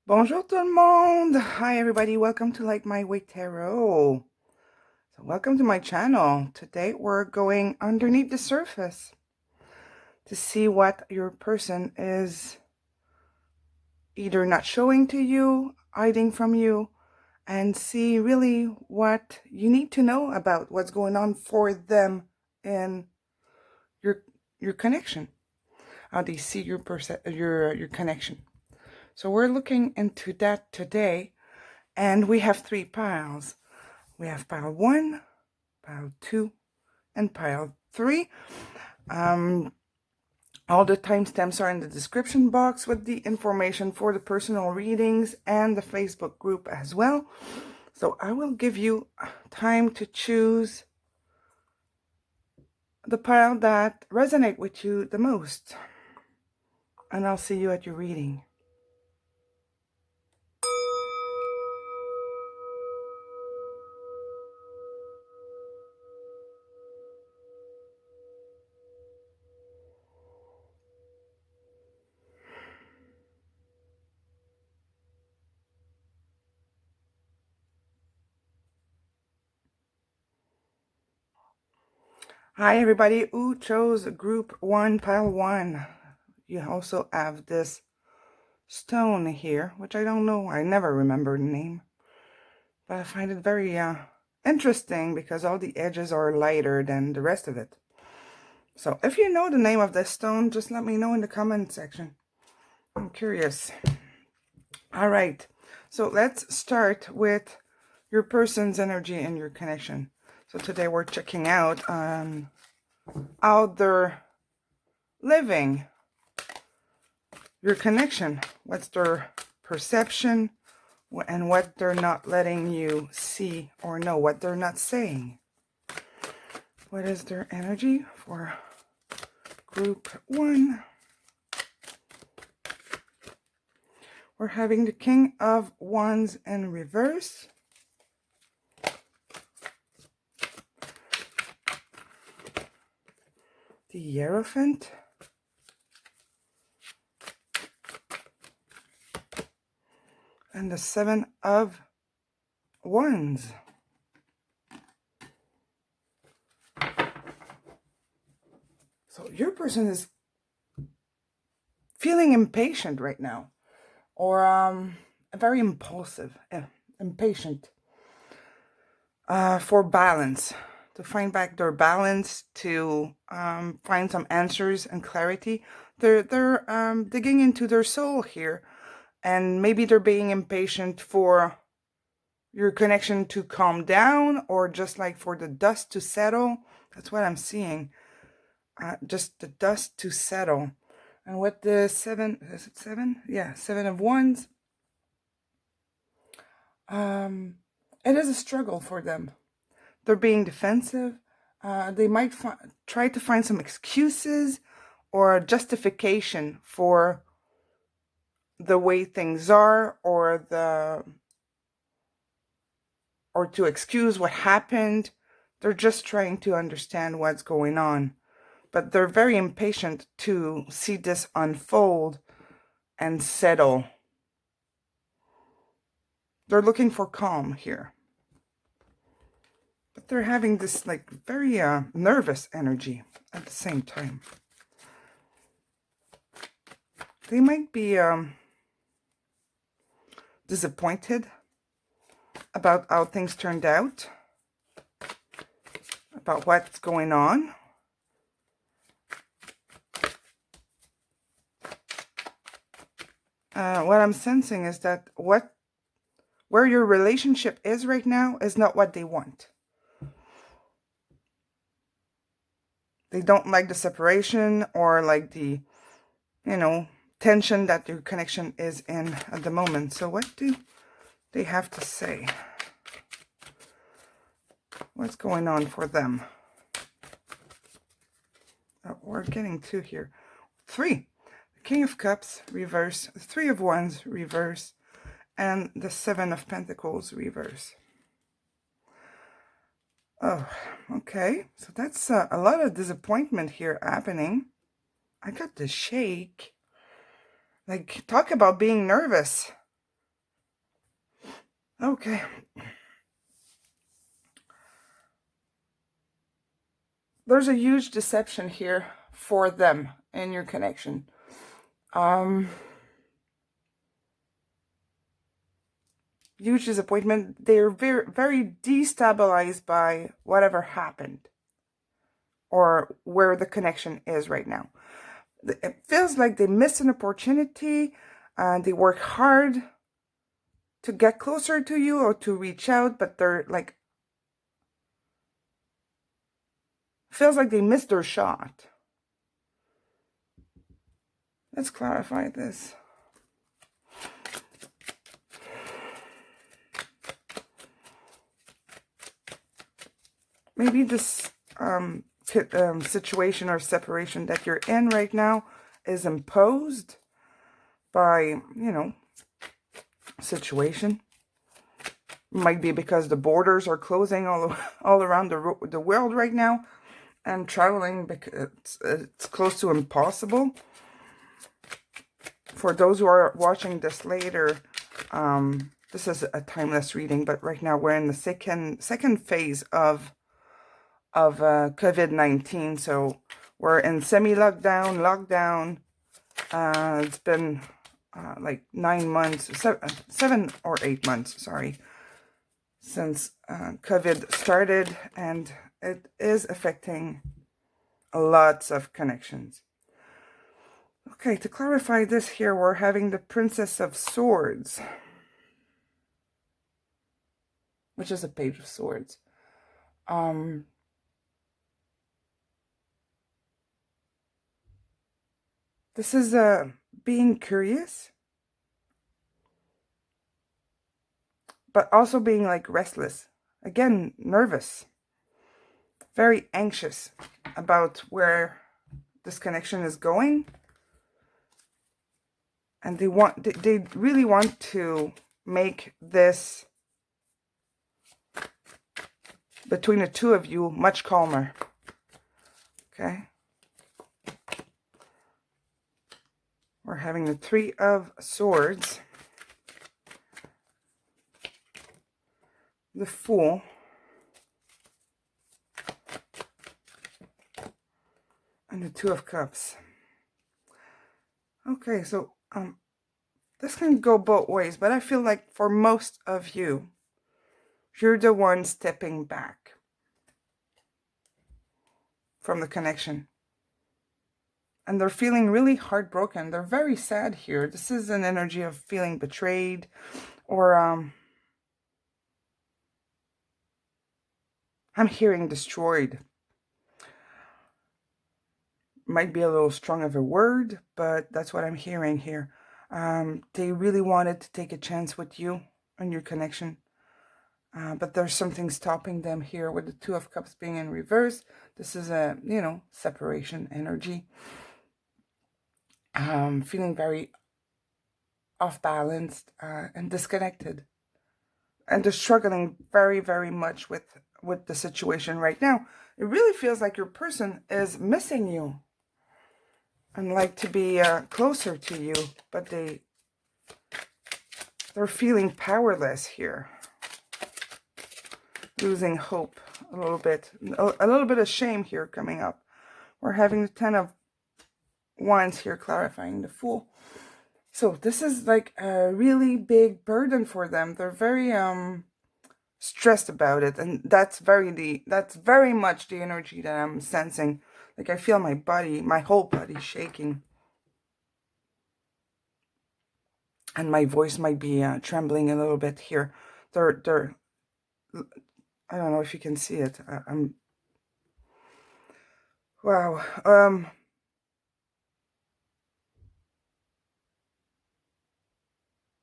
Bonjour tout le monde. Hi everybody, welcome to lightmywaytarot. So welcome to my channel. Today we're going underneath the surface to see what your person is either not showing to you, hiding from you, and see really what you need to know about what's going on for them in your connection. How they see your connection. So we're looking into that today, and we have 3 piles. We have pile 1, pile 2, and pile 3. All the timestamps are in the description box with the information for the personal readings and the Facebook group as well. So I will give you time to choose the pile that resonate with you the most. And I'll see you at your reading. Hi everybody who chose group 1, pile 1. You also have this stone here, which I don't know, I never remember the name. But I find it very interesting because all the edges are lighter than the rest of it. So if you know the name of this stone, just let me know in the comment section. I'm curious. All right, so let's start with your person's energy and your connection. So today we're checking out how they're living, your connection, what's their perception, and what they're not letting you see or know, what they're not saying. What is their energy for group 1? We're having the King of Wands in reverse. The Hierophant. And the 7 of Wands. So your person is feeling impatient right now, or very impulsive, impatient for balance, to find back their balance, to find some answers and clarity. They're digging into their soul here, and maybe they're being impatient for your connection to calm down, or just like for the dust to settle. That's what I'm seeing. Just the dust to settle. And with the 7, is it 7? Yeah, 7 of Wands. It is a struggle for them. They're being defensive. They might try to find some excuses or justification for the way things are, or to excuse what happened. They're just trying to understand what's going on. But they're very impatient to see this unfold and settle. They're looking for calm here. But they're having this like very nervous energy at the same time. They might be disappointed about how things turned out, about what's going on. What I'm sensing is that where your relationship is right now is not what they want. They don't like the separation, or like the, tension that your connection is in at the moment. So what do they have to say? What's going on for them? Oh, we're getting 2 here. 3. The King of Cups, reverse. 3 of Wands, reverse. And the 7 of Pentacles, reverse. Oh, okay. So that's a lot of disappointment here happening. I got the shake. Like, talk about being nervous. Okay. There's a huge deception here for them in your connection. Huge disappointment. They're very, very destabilized by whatever happened or where the connection is right now. It feels like they missed an opportunity and they work hard to get closer to you or to reach out, but they're like, feels like they missed their shot. Let's clarify this. Maybe this situation or separation that you're in right now is imposed by, you know, situation. Might be because the borders are closing all around the world right now, and traveling because it's close to impossible. For those who are watching this later, this is a timeless reading, but right now we're in the second phase of COVID-19, so we're in lockdown. It's been like 9 months, 7 or 8 months, sorry, since COVID started, and it is affecting lots of connections. Okay, to clarify this here, we're having the Princess of Swords, which is a Page of Swords. This is being curious, but also being like restless. Again, nervous. Very anxious about where this connection is going. And they really want to make this between the two of you much calmer. Okay. We're having the Three of Swords, the Fool, and the Two of Cups. Okay, so this can go both ways, but I feel like for most of you, you're the one stepping back from the connection. And they're feeling really heartbroken. They're very sad here. This is an energy of feeling betrayed, or I'm hearing destroyed. Might be a little strong of a word, but that's what I'm hearing here. They really wanted to take a chance with you on your connection. But there's something stopping them here with the Two of Cups being in reverse. This is a, you know, separation energy. Feeling very off-balanced and disconnected. And they're struggling very, very much with the situation right now. It really feels like your person is missing you and like to be closer to you, but they're feeling powerless here. Losing hope a little bit of shame here coming up. We're having the Ten of Wands here, clarifying the Fool. So this is like a really big burden for them. They're very stressed about it, and that's very much the energy that I'm sensing. Like I feel my whole body shaking, and my voice might be trembling a little bit here. They're I don't know if you can see it. Wow.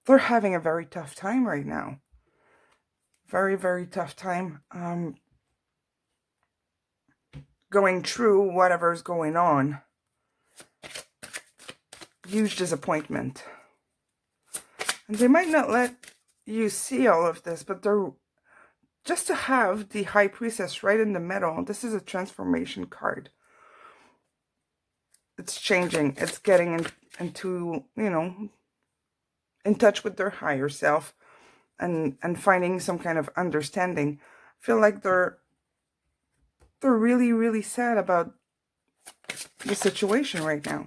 They're having a very tough time right now. Very, very tough time. Going through whatever's going on. Huge disappointment. And they might not let you see all of this, but they're just to have the High Priestess right in the middle. This is a transformation card. It's changing. It's getting into, you know, in touch with their higher self. and finding some kind of understanding. I feel like they're really, really sad about the situation right now.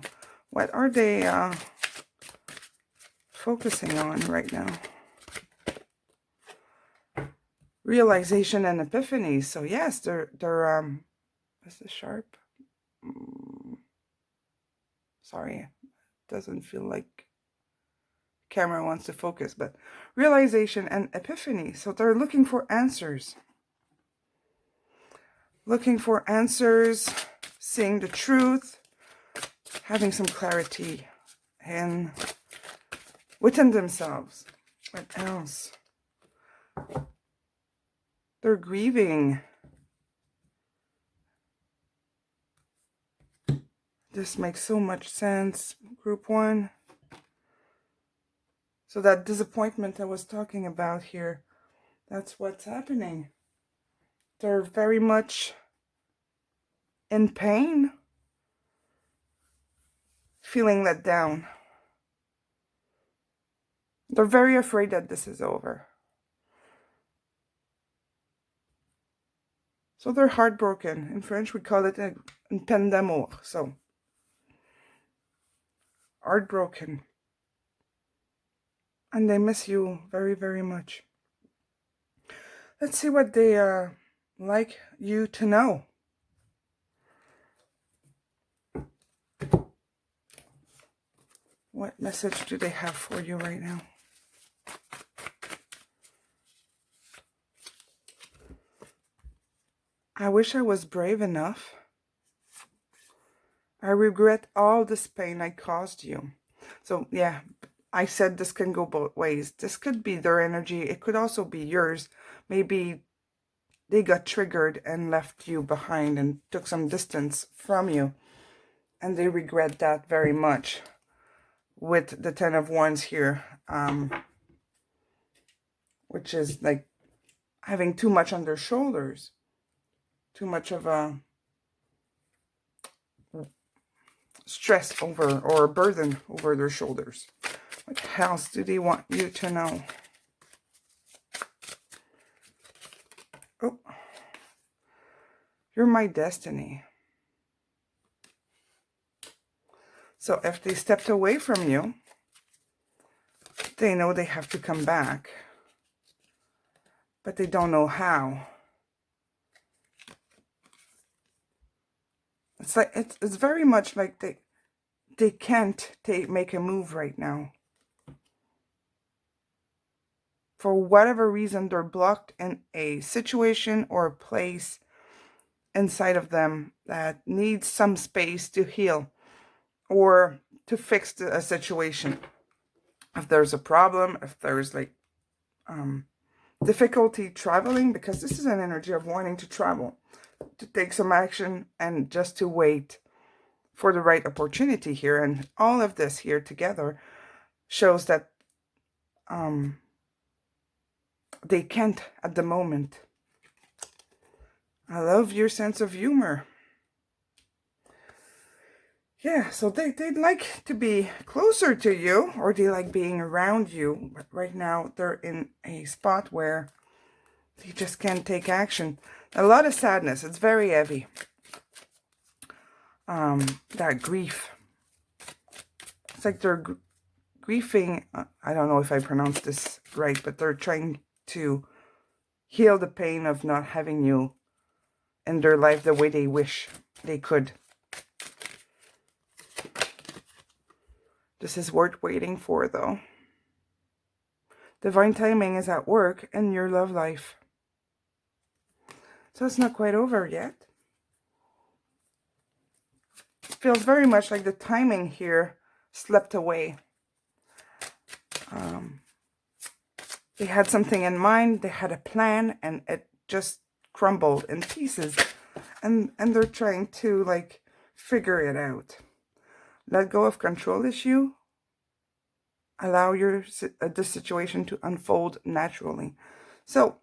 What are they focusing on right now? Realization and epiphany. So yes, they're is this sharp? Sorry, doesn't feel like camera wants to focus, but realization and epiphany. So they're looking for answers. Looking for answers, seeing the truth, having some clarity and within themselves. What else? They're grieving. This makes so much sense. Group 1. So that disappointment I was talking about here, that's what's happening. They're very much in pain, feeling let down. They're very afraid that this is over. So they're heartbroken. In French, we call it un peine d'amour. So, heartbroken. And they miss you very, very much. Let's see what they like you to know. What message do they have for you right now? I wish I was brave enough. I regret all this pain I caused you. So yeah, I said this can go both ways. This could be their energy. It could also be yours. Maybe they got triggered and left you behind and took some distance from you. And they regret that very much. With the 10 of Wands here. Which is like having too much on their shoulders. Too much of a stress over or a burden over their shoulders. What else do they want you to know? Oh, you're my destiny. So if they stepped away from you, they know they have to come back, but they don't know how. It's like it's very much like they can't make a move right now. For whatever reason, they're blocked in a situation or a place inside of them that needs some space to heal or to fix a situation. If there's a problem, if there's like difficulty traveling, because this is an energy of wanting to travel, to take some action and just to wait for the right opportunity here. And all of this here together shows that they can't at the moment. I love your sense of humor. Yeah, so they'd like to be closer to you, or they like being around you. But right now, they're in a spot where they just can't take action. A lot of sadness. It's very heavy. That grief. It's like they're grieving. I don't know if I pronounced this right, but they're trying to heal the pain of not having you in their life the way they wish they could. This is worth waiting for, though. Divine timing is at work in your love life. So it's not quite over yet. It feels very much like the timing here slipped away. They had something in mind, they had a plan, and it just crumbled in pieces. And they're trying to, like, figure it out. Let go of control issue. Allow this situation to unfold naturally. So,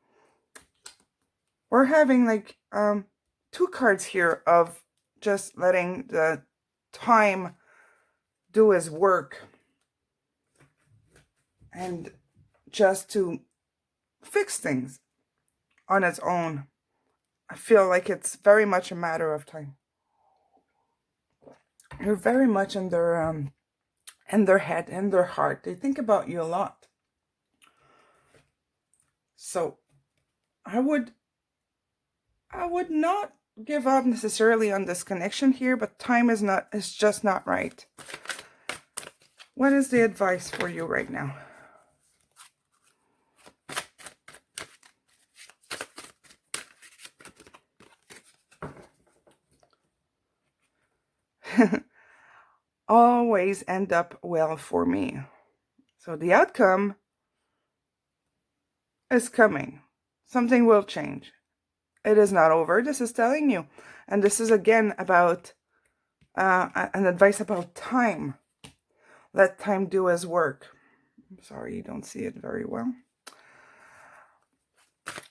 we're having, like, 2 cards here of just letting the time do his work. And just to fix things on its own. I feel like it's very much a matter of time. You're very much in their head, in their heart. They think about you a lot. So I would not give up necessarily on this connection here, but time is just not right. What is the advice for you right now? Always end up well for me. So the outcome is coming. Something will change. It is not over. This is telling you. And this is again about an advice about time. Let time do his work. I'm sorry you don't see it very well.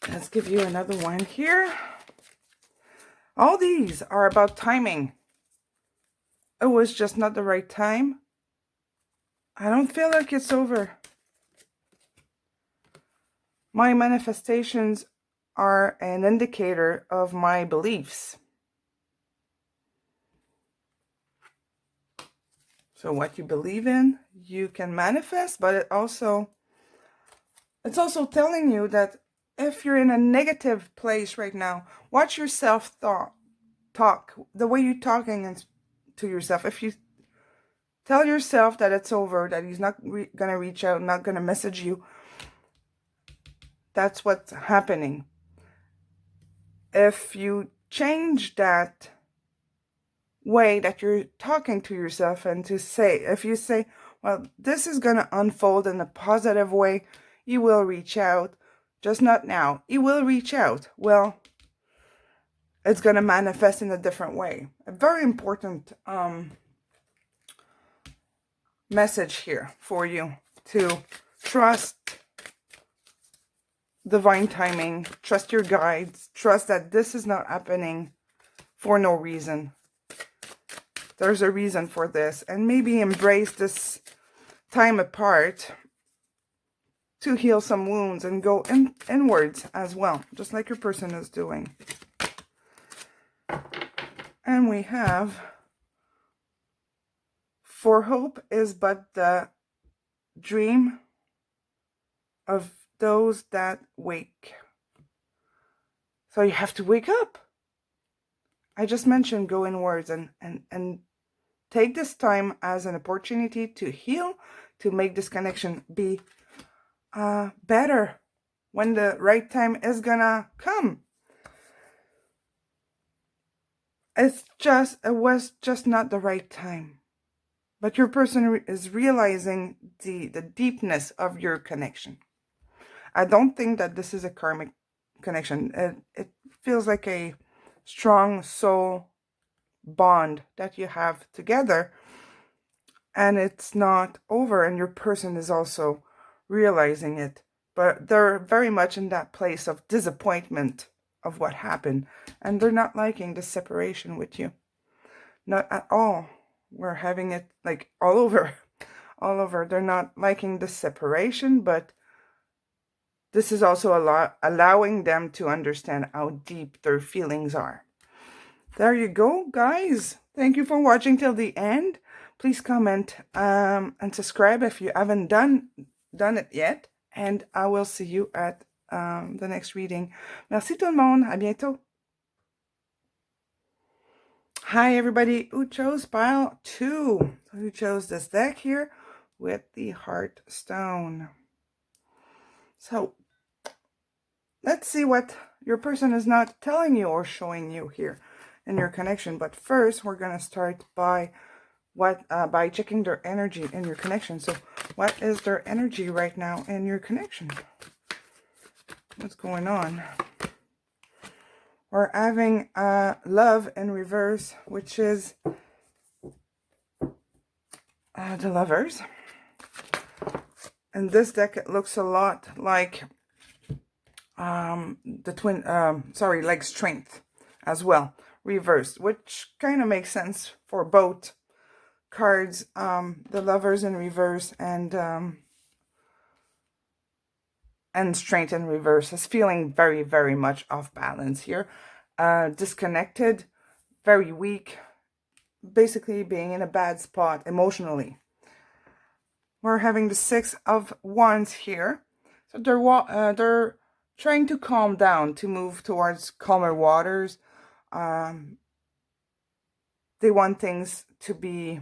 Let's give you another one here. All these are about timing. It was just not the right time. I don't feel like it's over. My manifestations are an indicator of my beliefs. So what you believe in, you can manifest, but it's also telling you that if you're in a negative place right now, watch yourself talk, the way you're talking to yourself. If you tell yourself that it's over, that he's not going to reach out, not going to message you, that's what's happening. If you change that way that you're talking to yourself and if you say, well, this is going to unfold in a positive way, you will reach out, just not now. You will reach out. Well, it's going to manifest in a different way. A very important message here for you to trust divine timing, trust your guides, trust that this is not happening for no reason. There's a reason for this, and maybe embrace this time apart to heal some wounds and go inwards as well, just like your person is doing. And we have, for hope is but the dream of those that wake. So you have to wake up. I just mentioned go inwards and take this time as an opportunity to heal, to make this connection be better when the right time is gonna come. It was just not the right time. But your person is realizing the deepness of your connection. I don't think that this is a karmic connection. It feels like a strong soul bond that you have together. And it's not over. And your person is also realizing it. But they're very much in that place of disappointment of what happened. And they're not liking the separation with you. Not at all. We're having it like all over. They're not liking the separation, but this is also allowing them to understand how deep their feelings are. There you go, guys. Thank you for watching till the end. Please comment and subscribe if you haven't done it yet. And I will see you at the next reading. Merci tout le monde. À bientôt. Hi, everybody who chose pile 2. Who chose this deck here with the Heart Stone. So, let's see what your person is not telling you or showing you here in your connection. But first, we're going to start by by checking their energy in your connection. So, what is their energy right now in your connection? What's going on? We're having love in reverse, which is the Lovers. And this deck, it looks a lot like the twin, like Strength as well, reversed, which kind of makes sense for both cards, the Lovers in reverse and and strength in reverse is feeling very, very much off balance here. Disconnected, very weak, basically being in a bad spot emotionally. We're having the Six of Wands here. So they're trying to calm down, to move towards calmer waters. They want things to be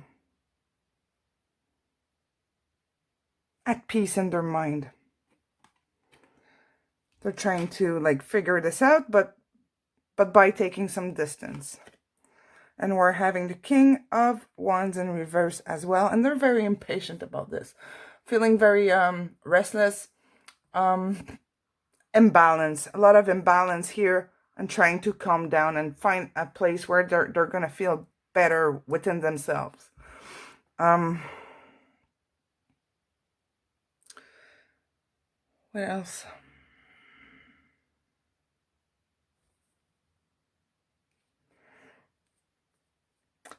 at peace in their mind. They're trying to like figure this out, but by taking some distance. And we're having the King of Wands in reverse as well. And they're very impatient about this. Feeling very restless, imbalance. A lot of imbalance here, and trying to calm down and find a place where they're going to feel better within themselves. What else?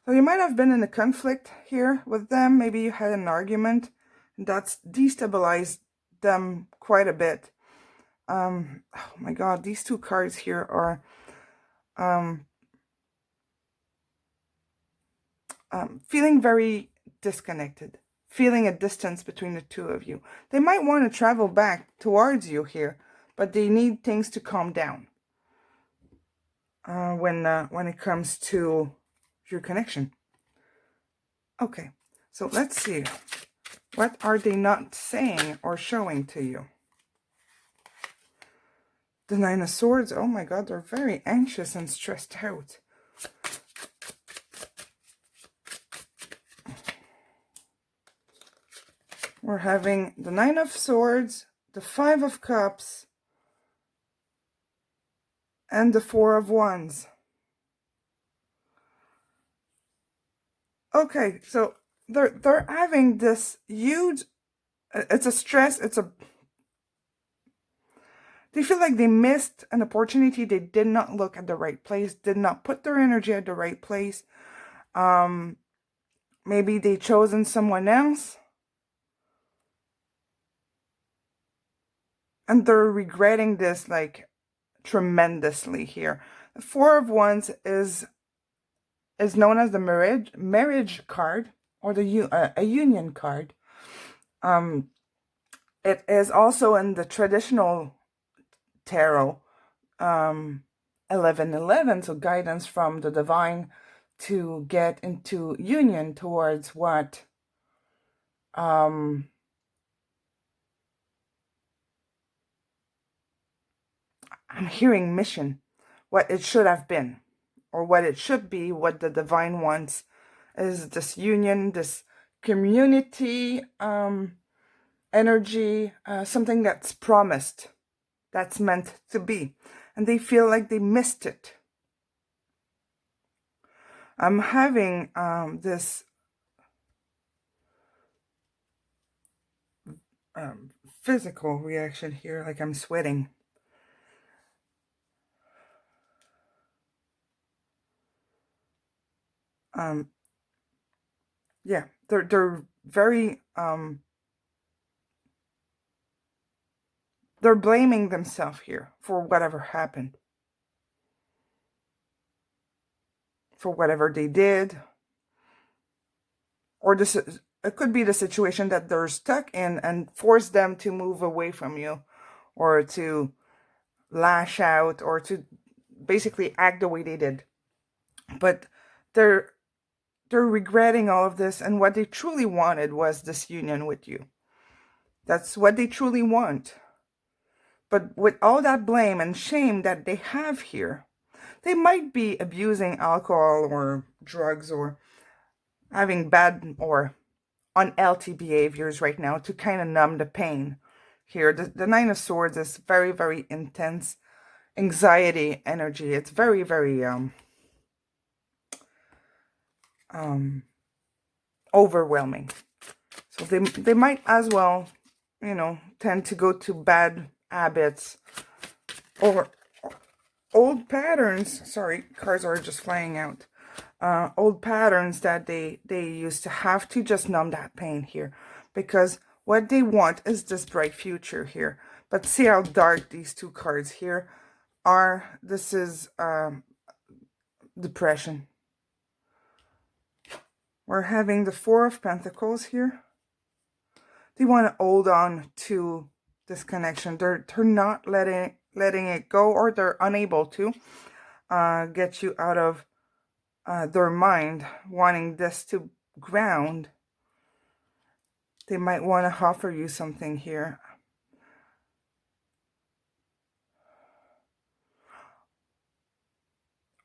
So you might have been in a conflict here with them. Maybe you had an argument, and that's destabilized them quite a bit. Oh my God, these two cards here are feeling very disconnected, feeling a distance between the two of you. They might want to travel back towards you here, but they need things to calm down when it comes to your connection. Okay, so let's see. What are they not saying or showing to you? The Nine of Swords. Oh my God, they're very anxious and stressed out. We're having the Nine of Swords, the Five of Cups, and the Four of Wands. Okay, so they're having this huge, it's a stress, they feel like they missed an opportunity. They did not look at the right place, did not put their energy at the right place. Maybe they chosen someone else. And they're regretting this like tremendously here. The Four of Wands is known as the marriage card, or the a union card. It is also in the traditional tarot 1111, so guidance from the divine to get into union towards what I'm hearing mission, what it should have been, or what it should be, what the divine wants is this union, this community energy, something that's promised, that's meant to be, and they feel like they missed it. I'm having this physical reaction here, like I'm sweating. Yeah, they're very they're blaming themselves here for whatever happened, for whatever they did, or this it could be the situation that they're stuck in and force them to move away from you, or to lash out, or to basically act the way they did. But they're regretting all of this, and what they truly wanted was this union with you. That's what they truly want. But with all that blame and shame that they have here, they might be abusing alcohol or drugs, or having bad or unhealthy behaviors right now to kind of numb the pain. Here, the Nine of Swords is very, very intense anxiety energy. It's very, very overwhelming. So they might as well, you know, tend to go to bad habits or old patterns. Sorry, cards are just flying out. Old patterns that they used to have to just numb that pain here. Because What they want is this bright future here. But see how dark these two cards here are. This is depression. We're having the Four of Pentacles here. They want to hold on to this connection. They're not letting it go, or they're unable to get you out of their mind, wanting this to ground. They might want to offer you something here.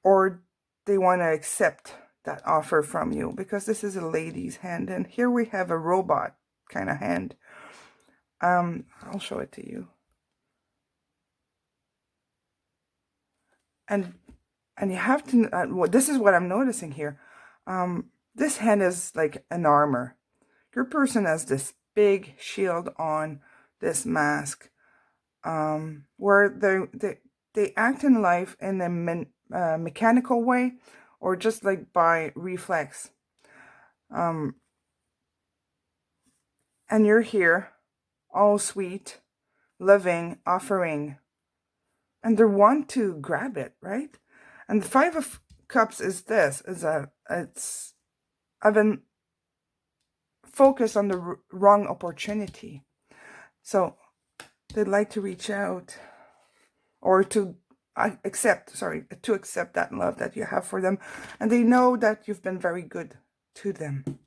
Or they want to accept that offer from you, because this is a lady's hand. And here we have a robot kind of hand. I'll show it to you. And you have to, this is what I'm noticing here. This hand is like an armor. Your person has this big shield on, this mask, where they act in life in a mechanical way, or just like by reflex. And you're here, all sweet, loving, offering, and they want to grab it, right? And the Five of Cups is this, I've been focused on the wrong opportunity. So they'd like to reach out, or to accept that love that you have for them. And they know that you've been very good to them.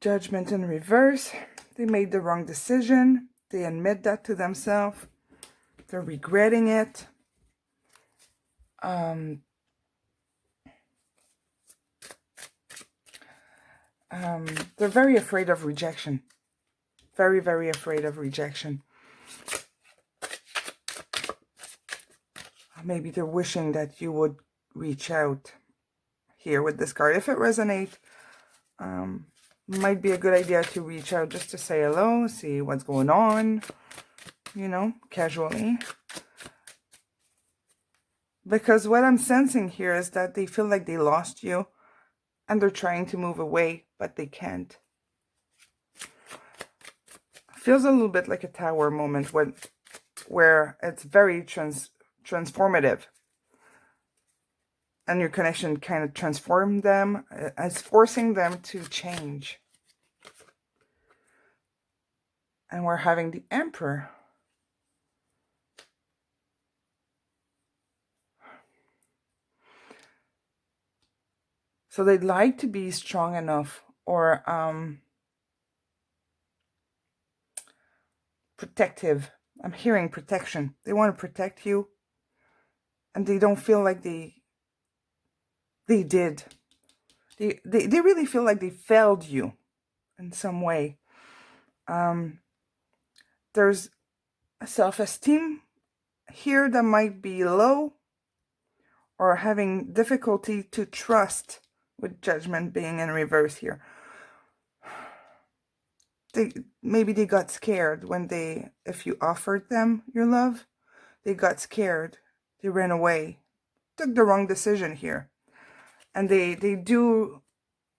Judgment in reverse. They made the wrong decision. They admit that to themselves. They're regretting it. They're very afraid of rejection. Very, very afraid of rejection. Maybe they're wishing that you would reach out here with this card. If it resonates, might be a good idea to reach out just to say hello, see what's going on, you know, casually. Because what I'm sensing here is that they feel like they lost you, and they're trying to move away, but they can't. Feels a little bit like a tower moment where it's very transformative. And your connection kind of transformed them, as forcing them to change. And we're having the Emperor. So they'd like to be strong enough, or protective. I'm hearing protection. They want to protect you, and they don't feel like they did. They really feel like they failed you in some way. There's a self-esteem here that might be low, or having difficulty to trust, with Judgment being in reverse here. Maybe they got scared when if you offered them your love, they got scared. They ran away. Took the wrong decision here. And they do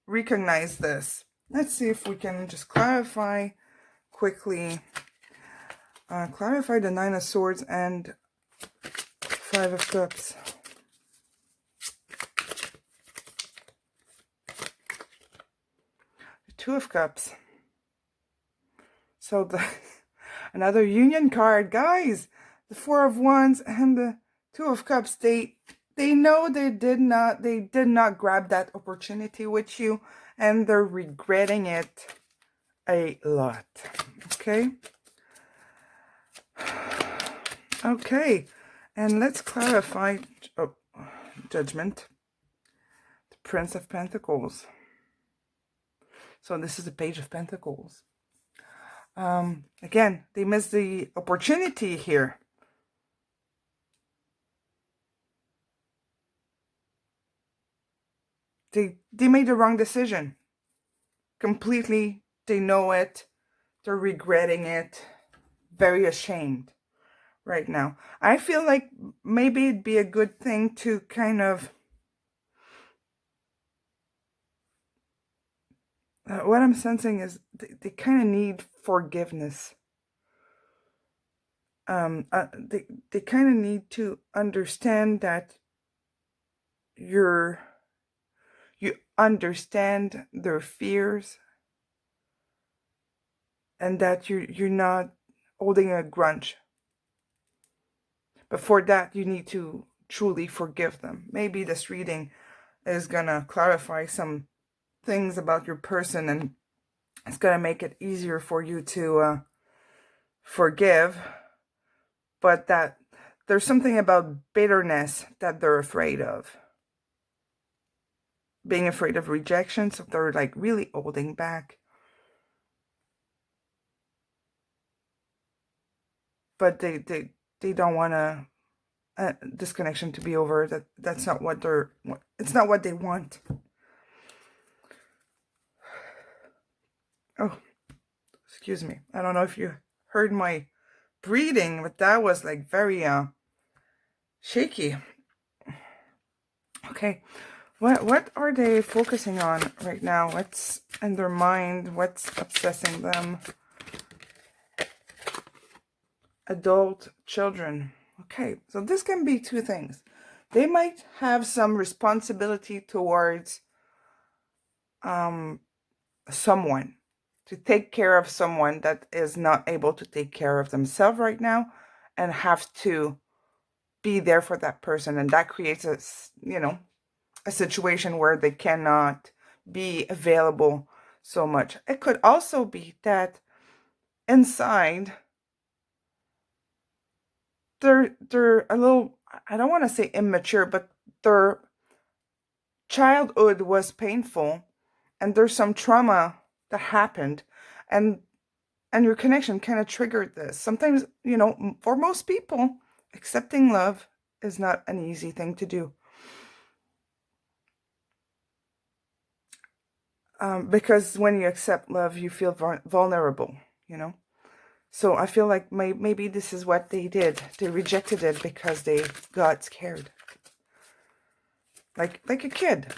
recognize this. Let's see if we can just clarify quickly. Clarify the Nine of Swords and Five of Cups. The Two of Cups. So another union card, guys. The Four of Wands and the Two of Cups. They know they did not grab that opportunity with you, and they're regretting it a lot. Okay. Okay, and let's clarify Judgment. The Prince of Pentacles. So this is the Page of Pentacles. Again, they missed the opportunity here. They made the wrong decision. Completely, they know it. They're regretting it. Very ashamed right now. I feel like maybe it'd be a good thing to kind of what I'm sensing is they kind of need forgiveness. They kind of need to understand that you understand their fears, and that you're not holding a grudge. But for that, you need to truly forgive them. Maybe this reading is gonna clarify some things about your person, and it's gonna make it easier for you to forgive. But that there's something about bitterness that they're afraid of. Being afraid of rejection, so they're like really holding back. But they don't want to this connection to be over. That's not what it's not what they want. Oh, excuse me. I don't know if you heard my breathing, but that was like very shaky. Okay. What are they focusing on right now? What's in their mind? What's obsessing them? Adult children. Okay, so this can be two things. They might have some responsibility towards someone, to take care of someone that is not able to take care of themselves right now, and have to be there for that person. And that creates a situation where they cannot be available so much. It could also be that inside they're a little, I don't want to say immature, but their childhood was painful, and there's some trauma that happened, and your connection kind of triggered this. Sometimes, for most people, accepting love is not an easy thing to do. Because when you accept love, you feel vulnerable, So I feel like maybe this is what they did. They rejected it because they got scared. Like a kid,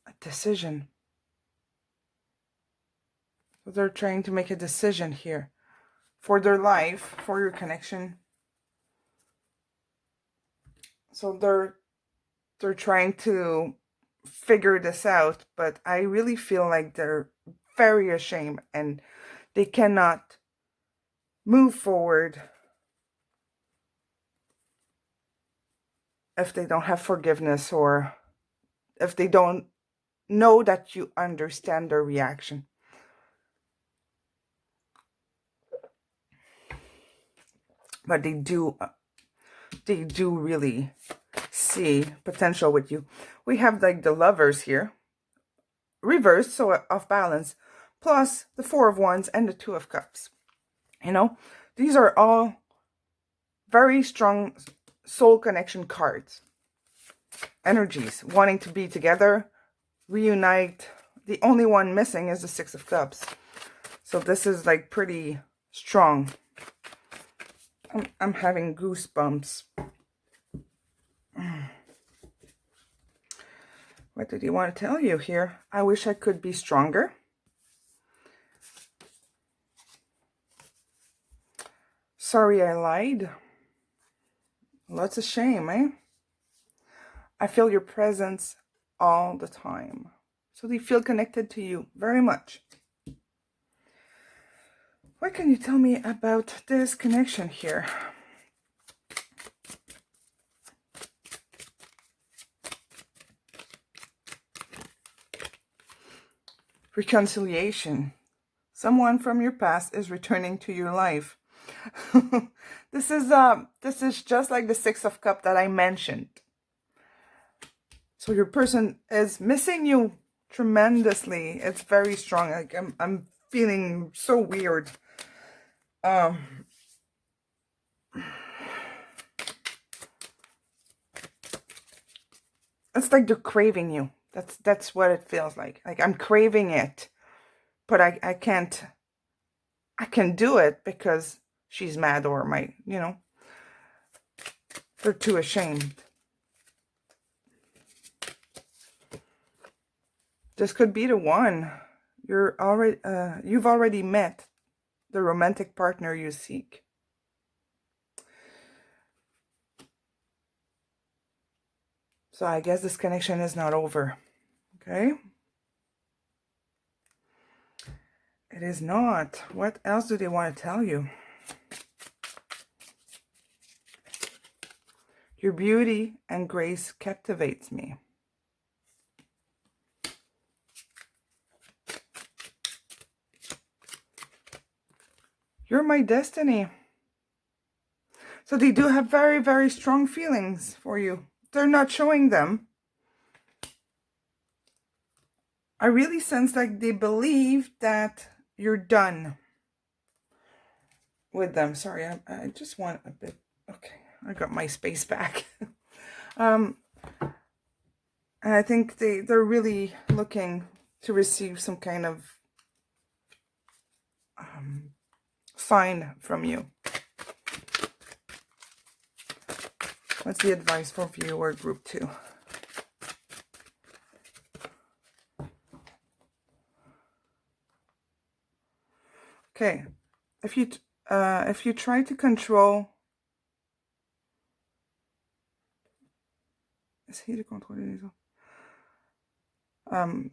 A decision. So they're trying to make a decision here for their life, for your connection. So they're trying to figure this out, but I really feel like they're very ashamed, and they cannot move forward if they don't have forgiveness, or if they don't know that you understand their reaction. But they do really see potential with you. We have like the Lovers here, reversed, so off balance, plus the Four of Wands and the Two of Cups. These are all very strong soul connection cards. Energies wanting to be together, reunite. The only one missing is the Six of Cups. So this is like pretty strong. I'm having goosebumps. What did he want to tell you here? I wish I could be stronger. Sorry I lied. Well, that's a shame, eh? I feel your presence all the time. So they feel connected to you very much. What can you tell me about this connection here? Reconciliation. Someone from your past is returning to your life. This is just like the Six of Cups that I mentioned. So your person is missing you tremendously. It's very strong. Like I'm feeling so weird. It's like they're craving you. That's what it feels like. Like I'm craving it, but I can't. I can do it because she's mad, or they're too ashamed. This could be the one. You've already met the romantic partner you seek. So I guess this connection is not over. Okay? It is not. What else do they want to tell you? Your beauty and grace captivates me. You're my destiny. So they do have very, very strong feelings for you. They're not showing them. I really sense like they believe that you're done with them. Sorry, I just want a bit. Okay, I got my space back. And I think they're really looking to receive some kind of sign from you. What's the advice for viewer group 2? Okay, if you try to control, essayer de contrôler les autres.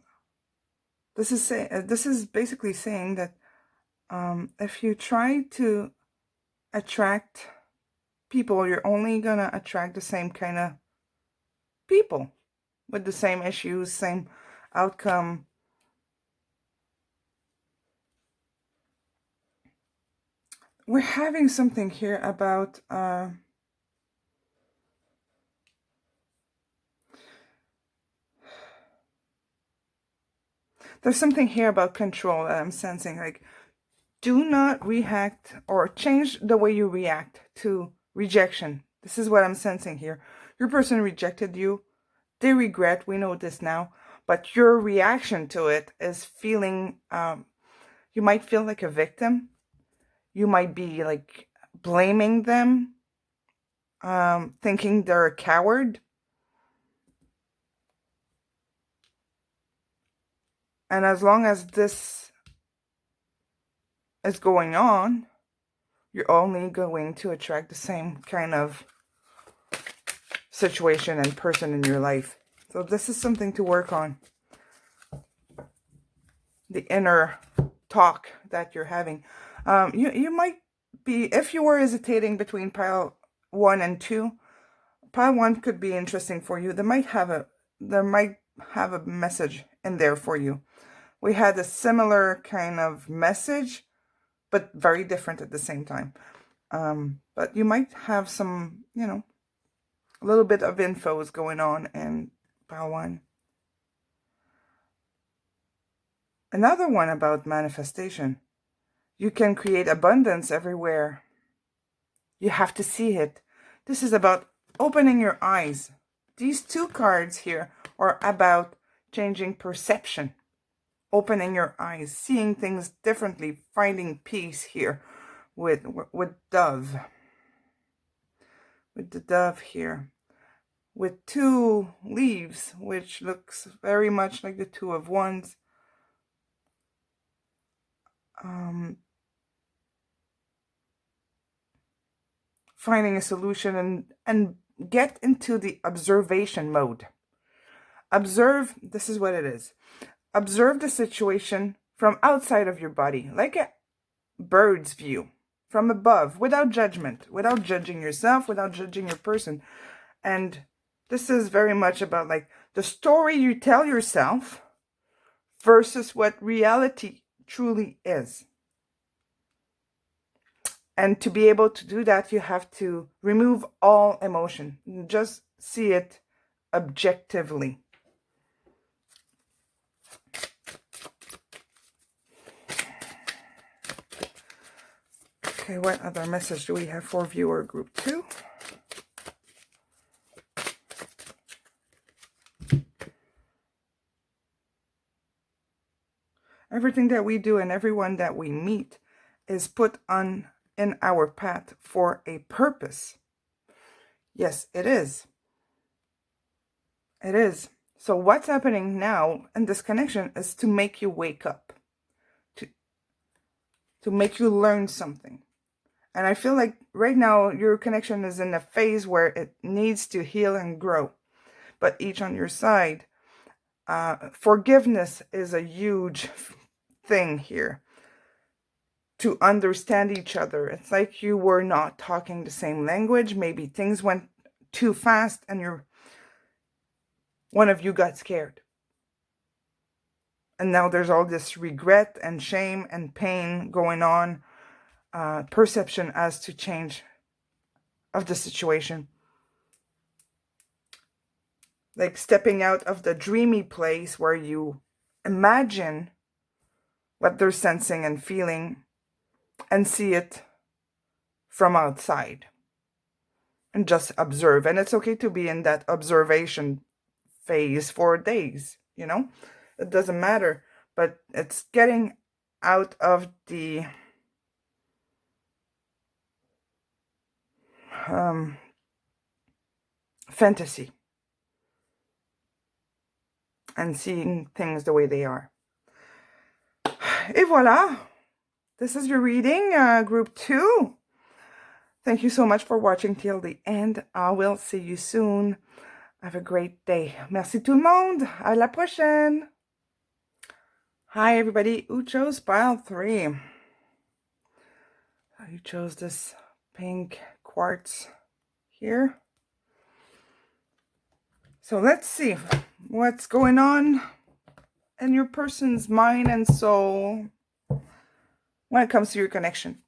This is basically saying that if you try to attract people, you're only gonna attract the same kind of people with the same issues, same outcome. We're having something here about there's something here about control that I'm sensing. Like, do not react or change the way you react to rejection. This is what I'm sensing here. Your person rejected you. They regret. We know this now. But your reaction to it is feeling, you might feel like a victim. You might be like blaming them, thinking they're a coward. And as long as this is going on, you're only going to attract the same kind of situation and person in your life. So this is something to work on. The inner talk that you're having. You might be, if you were hesitating between pile 1 and 2, pile 1 could be interesting for you. There might have a message in there for you. We had a similar kind of message, but very different at the same time. But you might have some, a little bit of infos going on in pile 1. Another one about manifestation. You can create abundance everywhere. You have to see it. This is about opening your eyes. These 2 cards here are about changing perception. Opening your eyes, seeing things differently, finding peace here with dove. With the dove here. With 2 leaves, which looks very much like the 2 of Wands. Finding a solution and get into the observation mode. Observe, this is what it is. Observe the situation from outside of your body, like a bird's view, from above, without judgment, without judging yourself, without judging your person. And this is very much about like the story you tell yourself versus what reality truly is. And to be able to do that, you have to remove all emotion. Just see it objectively. Okay, what other message do we have for viewer group 2? Everything that we do and everyone that we meet is put on in our path for a purpose. Yes, it is. It is. So what's happening now in this connection is to make you wake up, to make you learn something. And I feel like right now your connection is in a phase where it needs to heal and grow. But each on your side, forgiveness is a huge thing here. To understand each other. It's like you were not talking the same language. Maybe things went too fast and one of you got scared. And now there's all this regret and shame and pain going on. Perception as to change of the situation. Like stepping out of the dreamy place where you imagine what they're sensing and feeling and see it from outside. And just observe. And it's okay to be in that observation phase for days, you know? It doesn't matter. But it's getting out of the fantasy and seeing things the way they are. Et voila! This is your reading, group 2. Thank you so much for watching till the end. I will see you soon. Have a great day. Merci tout le monde. À la prochaine. Hi, everybody. Who chose pile 3? You chose this pink quartz here. So let's see what's going on in your person's mind and soul when it comes to your connection.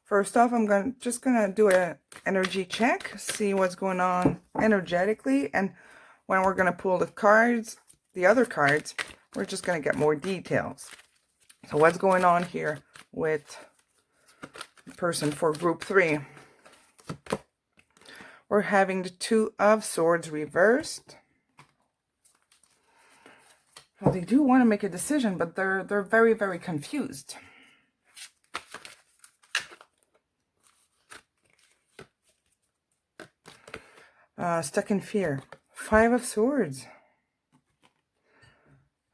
First off, I'm just gonna do an energy check, see what's going on energetically, and when we're gonna pull the cards, the other cards, we're just gonna get more details. So what's going on here with the person for group 3? We're having the 2 of Swords reversed. Well, they do want to make a decision, but they're very, very confused. Stuck in fear. 5 of Swords.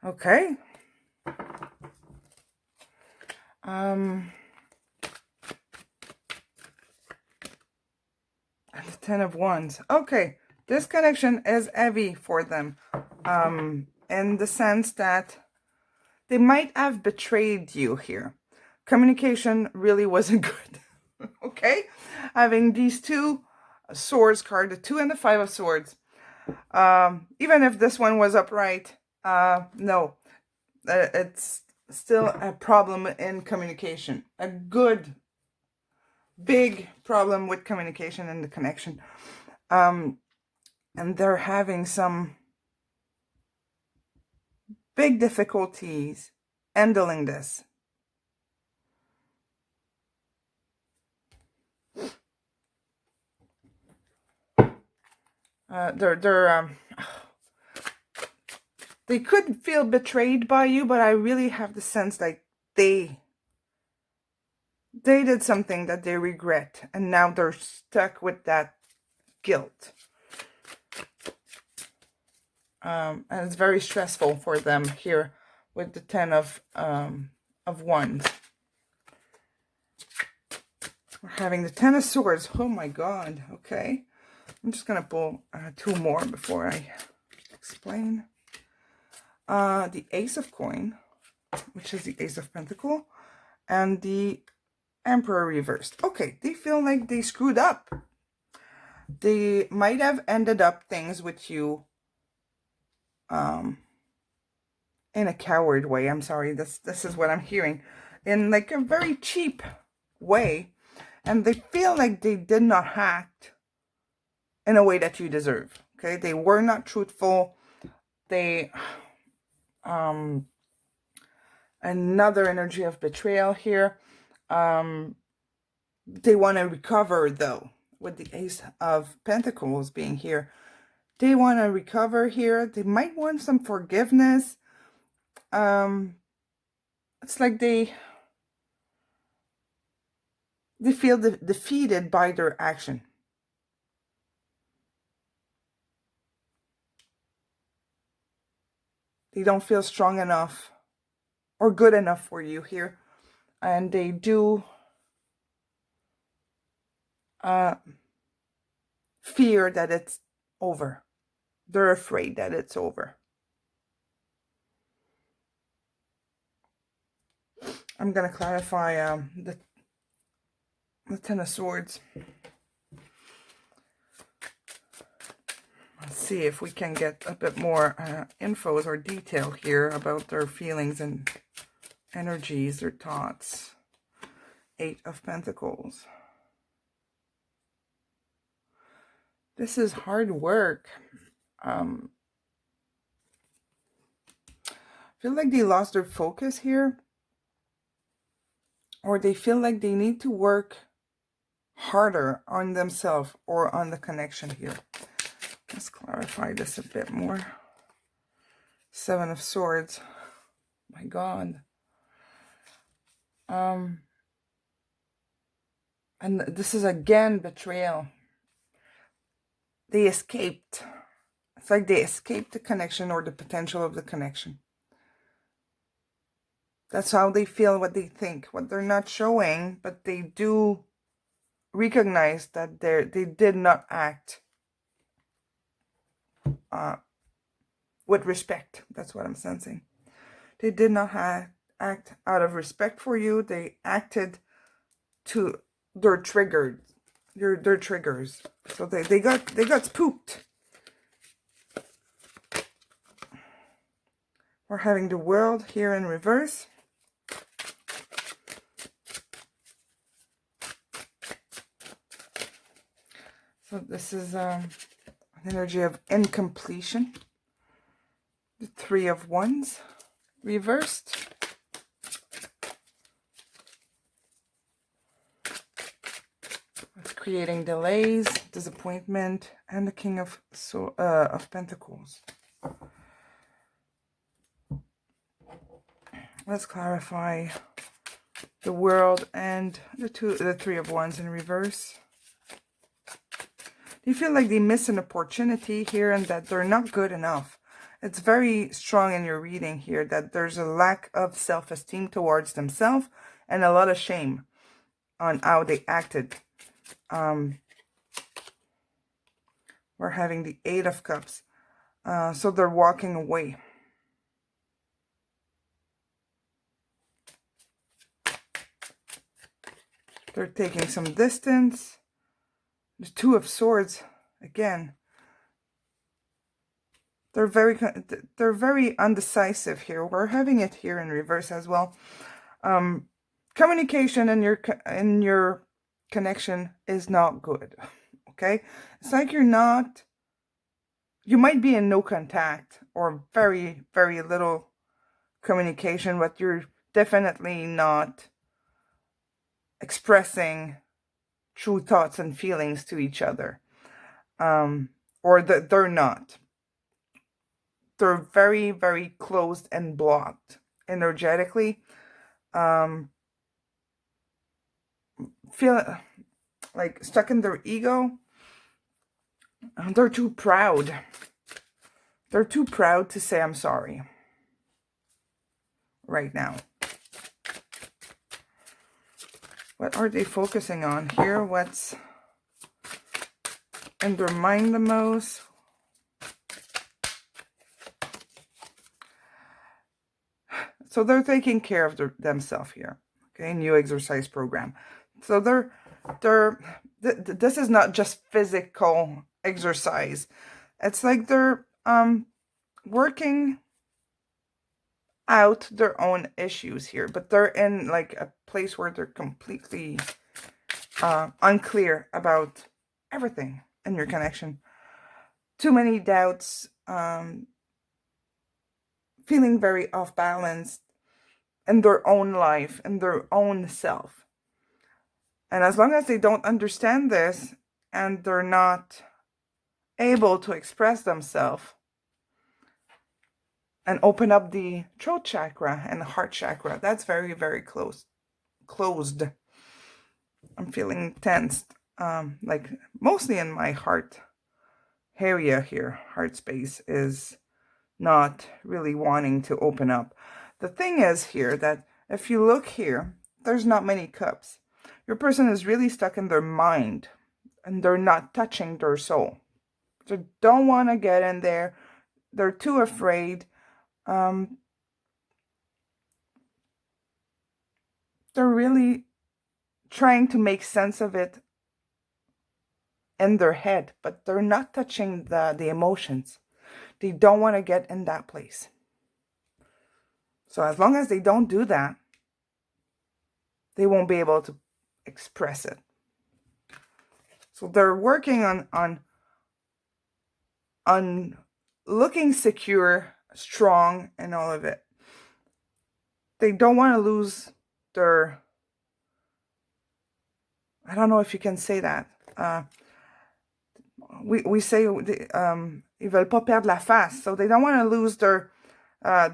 Okay. And the 10 of Wands. Okay. This connection is heavy for them. In the sense that they might have betrayed you here. Communication really wasn't good. Okay? Having these 2 swords card, the 2 and the 5 of Swords. Even if this one was upright, no. It's still a problem in communication. A good, big problem with communication and the connection. And they're having some big difficulties handling this. They could feel betrayed by you, but I really have the sense like they did something that they regret, and now they're stuck with that guilt. And it's very stressful for them here with the 10 of Wands. We're having the 10 of Swords. Oh my God. Okay. I'm just going to pull 2 more before I explain. The Ace of Coin, which is the Ace of Pentacle, and the Emperor reversed. Okay, they feel like they screwed up. They might have ended up things with you in a coward way. I'm sorry, this is what I'm hearing. In like a very cheap way. And they feel like they did not act in a way that you deserve. Okay, they were not truthful. They another energy of betrayal here. They want to recover though, with the Ace of Pentacles being here. They want to recover here. They might want some forgiveness. It's like they feel defeated by their action. They don't feel strong enough or good enough for you here. And they do fear that it's over. They're afraid that it's over. I'm going to clarify the Ten of Swords. Let's see if we can get a bit more info or detail here about their feelings and energies, their thoughts. Eight of Pentacles. This is hard work. I feel like they lost their focus here. Or they feel like they need to work harder on themselves or on the connection here. Let's clarify this a bit more. Seven of Swords. My God. And this is again betrayal. They escaped. It's like they escaped the connection or the potential of the connection. That's how they feel, what they think, what they're not showing, but they do recognize that they did not act with respect. That's what I'm sensing. They did not act out of respect for you. They acted to their triggers. Their triggers. So they got spooked. We're having the World here in reverse. So this is an energy of incompletion. The Three of Wands reversed. It's creating delays, disappointment, and the King of Pentacles. Let's clarify the World and the Three of Wands in reverse. You feel like they miss an opportunity here and that they're not good enough. It's very strong in your reading here that there's a lack of self-esteem towards themselves and a lot of shame on how they acted. We're having the Eight of Cups. So they're walking away. They're taking some distance. The Two of Swords, again. They're very undecisive here. We're having it here in reverse as well. Communication in your connection is not good. Okay? It's like you might be in no contact or very, very little communication, but you're definitely not expressing true thoughts and feelings to each other. Or that they're not. They're very, very closed and blocked energetically. Feel like stuck in their ego. They're too proud. They're too proud to say I'm sorry right now. What are they focusing on here? What's in their mind the most? So they're taking care of themselves here. Okay, new exercise program. So this is not just physical exercise. It's like they're working out their own issues here, but they're in like a place where they're completely unclear about everything in your connection. Too many doubts, feeling very off balance in their own life, in their own self. And as long as they don't understand this and they're not able to express themselves and open up the throat chakra and the heart chakra, that's very, very closed. I'm feeling tensed, like mostly in my heart area here. Heart space is not really wanting to open up. The thing is here that if you look here, there's not many cups. Your person is really stuck in their mind and they're not touching their soul. They don't want to get in there. They're too afraid. They're really trying to make sense of it in their head, but they're not touching the emotions. They don't want to get in that place. So as long as they don't do that, they won't be able to express it. So they're working on looking secure, strong, and all of it. They don't want to lose their, I don't know if you can say that. We say, ils veulent pas perdre la face. So they don't want to lose their,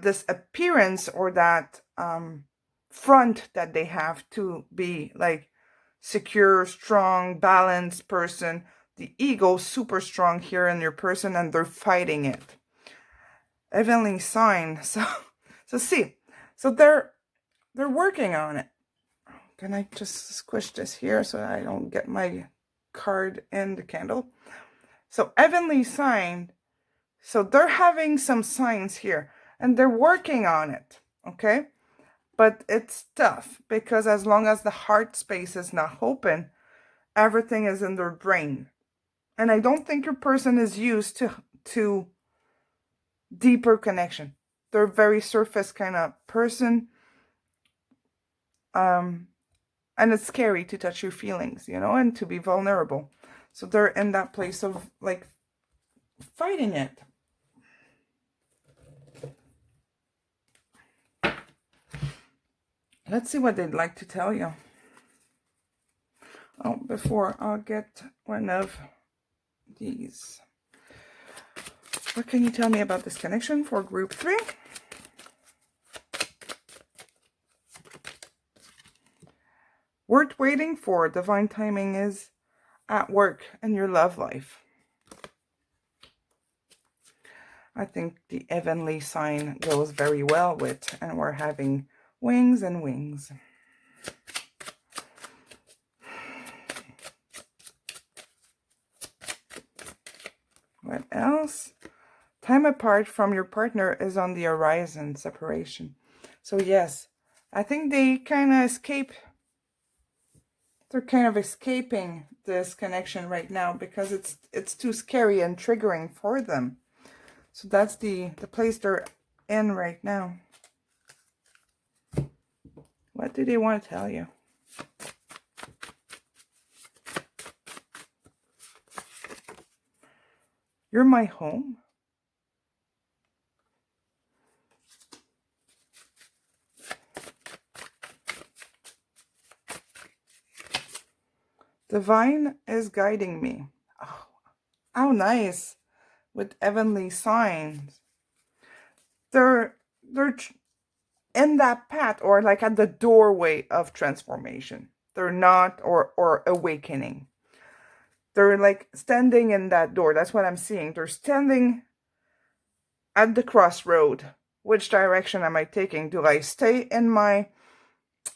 this appearance or that front that they have to be like secure, strong, balanced person. The ego super strong here in your person, and they're fighting it. Heavenly sign. So see. So they're working on it. Can I just squish this here so I don't get my card in the candle? So heavenly sign. So they're having some signs here and they're working on it. Okay. But it's tough because as long as the heart space is not open, everything is in their brain. And I don't think your person is used to deeper connection. They're a very surface kind of person. And it's scary to touch your feelings, you know, and to be vulnerable. So they're in that place of like fighting it. Let's see what they'd like to tell you. Oh, before I'll get one of these. What can you tell me about this connection for group 3? Worth waiting for. Divine timing is at work in your love life. I think the heavenly sign goes very well with, and we're having wings and wings. What else? Time apart from your partner is on the horizon, separation. So yes, I think they kind of escape. They're kind of escaping this connection right now because it's too scary and triggering for them. So that's the place they're in right now. What do they want to tell you? You're my home. Divine is guiding me. Oh, how nice. With heavenly signs. They're in that path or like at the doorway of transformation. They're not, or awakening. They're like standing in that door. That's what I'm seeing. They're standing at the crossroad. Which direction am I taking? Do I stay in my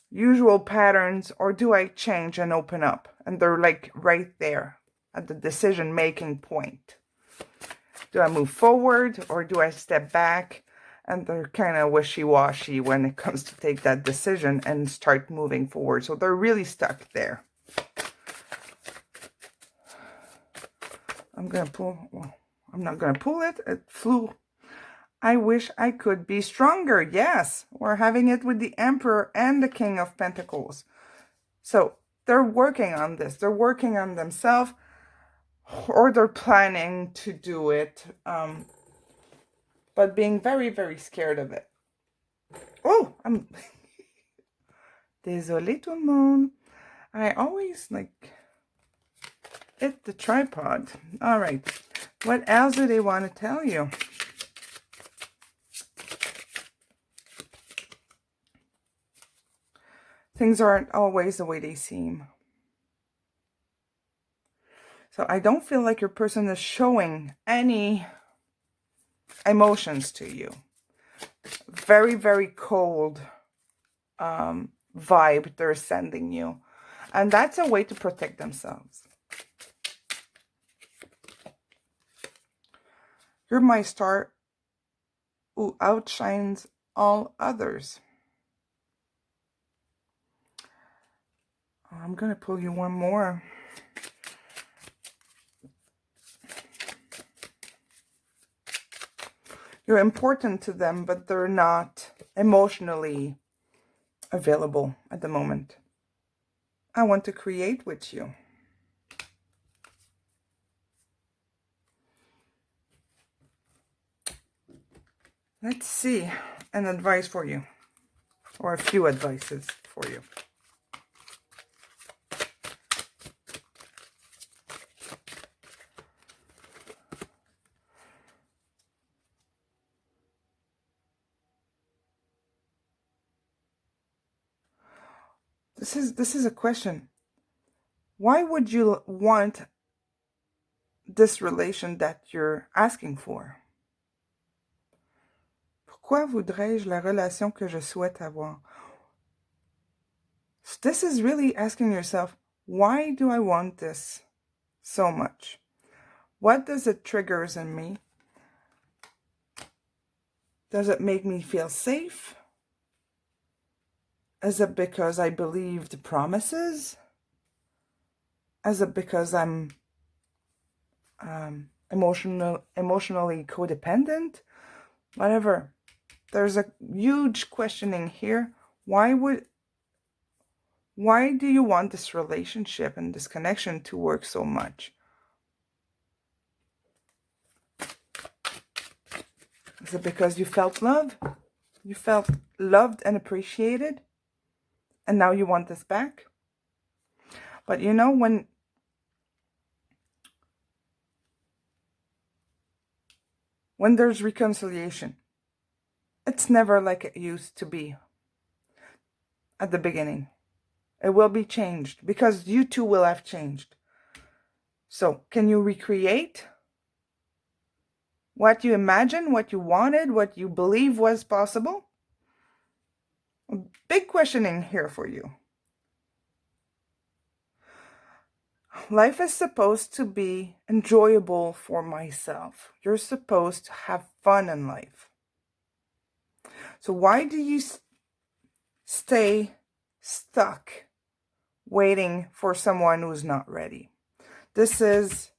usual patterns or do I change and open up? And they're like right there at the decision-making point. Do I move forward or do I step back? And they're kind of wishy-washy when it comes to take that decision and start moving forward. So they're really stuck there. I'm going to pull. Well, I'm not going to pull it. It flew. I wish I could be stronger. Yes, we're having it with the Emperor and the King of Pentacles. So they're working on this. They're working on themselves. Or they're planning to do it. But being very, very scared of it. Oh, I'm... Désolé tout le monde. I always, like, hit the tripod. All right. What else do they want to tell you? Things aren't always the way they seem. So I don't feel like your person is showing any emotions to you. Very, very cold vibe they're sending you. And that's a way to protect themselves. You're my star who outshines all others. I'm going to pull you one more. You're important to them, but they're not emotionally available at the moment. I want to create with you. Let's see an advice for you, or a few advices for you. This is a question. Why would you want this relation that you're asking for? Pourquoi voudrais-je la relation que je souhaite avoir? This is really asking yourself, why do I want this so much? What does it triggers in me? Does it make me feel safe? Is it because I believe the promises? Is it because I'm emotionally codependent? Whatever. There's a huge questioning here. Why do you want this relationship and this connection to work so much? Is it because you felt love? You felt loved and appreciated? And now you want this back? But you know, when there's reconciliation, it's never like it used to be at the beginning. It will be changed because you two will have changed. So can you recreate what you imagined, what you wanted, what you believe was possible? Big questioning here for you. Life is supposed to be enjoyable for myself. You're supposed to have fun in life. So why do you stay stuck waiting for someone who's not ready? This is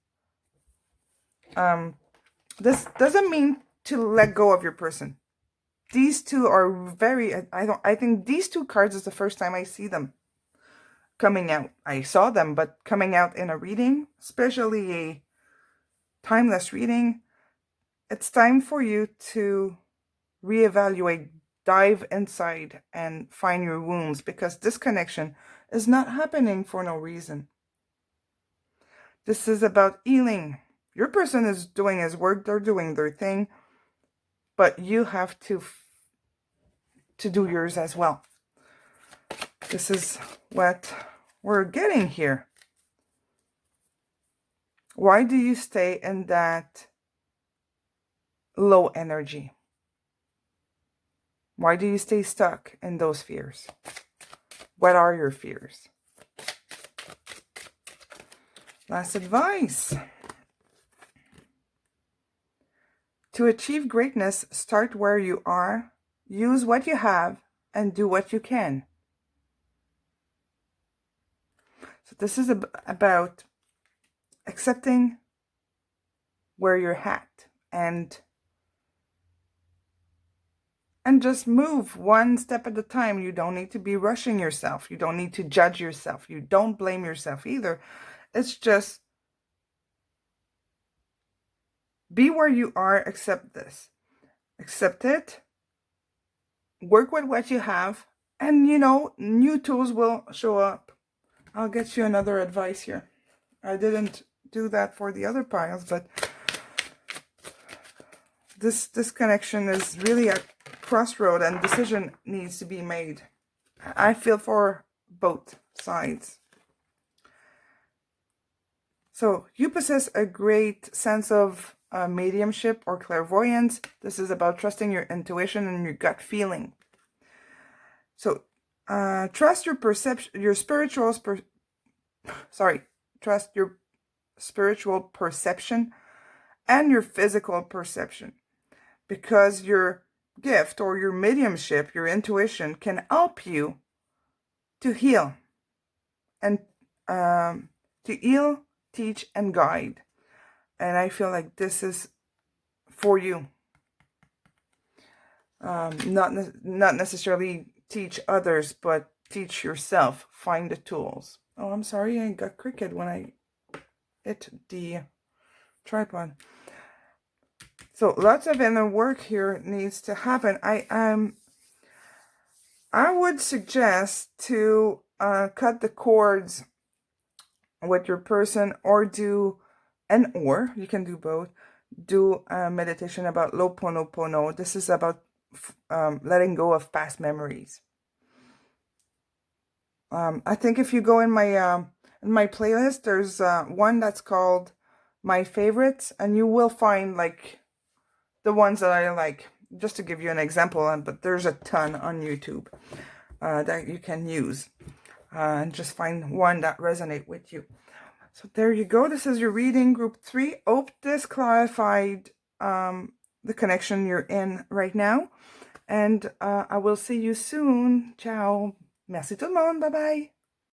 this doesn't mean to let go of your person. These two are very, I think these two cards is the first time I see them coming out. I saw them, but coming out in a reading, especially a timeless reading, it's time for you to reevaluate, dive inside and find your wounds, because this connection is not happening for no reason. This is about healing. Your person is doing his work, they're doing their thing, but you have to do yours as well. This is what we're getting here. Why do you stay in that low energy? Why do you stay stuck in those fears? What are your fears? Last advice. To achieve greatness, start where you are, use what you have, and do what you can. So this is about accepting where you're at and just move one step at a time. You don't need to be rushing yourself. You don't need to judge yourself. You don't blame yourself either. It's just be where you are, accept this. Accept it. Work with what you have. And, you know, new tools will show up. I'll get you another advice here. I didn't do that for the other piles, but this connection is really a crossroad and decision needs to be made. I feel for both sides. So you possess a great sense of mediumship or clairvoyance. This is about trusting your intuition and your gut feeling. So trust your perception, trust your spiritual perception and your physical perception, because your gift or your mediumship, your intuition, can help you to heal and teach, and guide. And I feel like this is for you. Not necessarily teach others, but teach yourself. Find the tools. Oh, I'm sorry, I got cricket when I hit the tripod. So lots of inner work here needs to happen. I would suggest to cut the cords with your person, or you can do both. Do a meditation about Ho'oponopono. This is about letting go of past memories. I think if you go in my playlist, there's one that's called My Favorites, and you will find like the ones that I like, just to give you an example. But there's a ton on YouTube that you can use, and just find one that resonate with you. So there you go. This is your reading, group 3. Hope this clarified the connection you're in right now. And I will see you soon. Ciao. Merci tout le monde. Bye bye.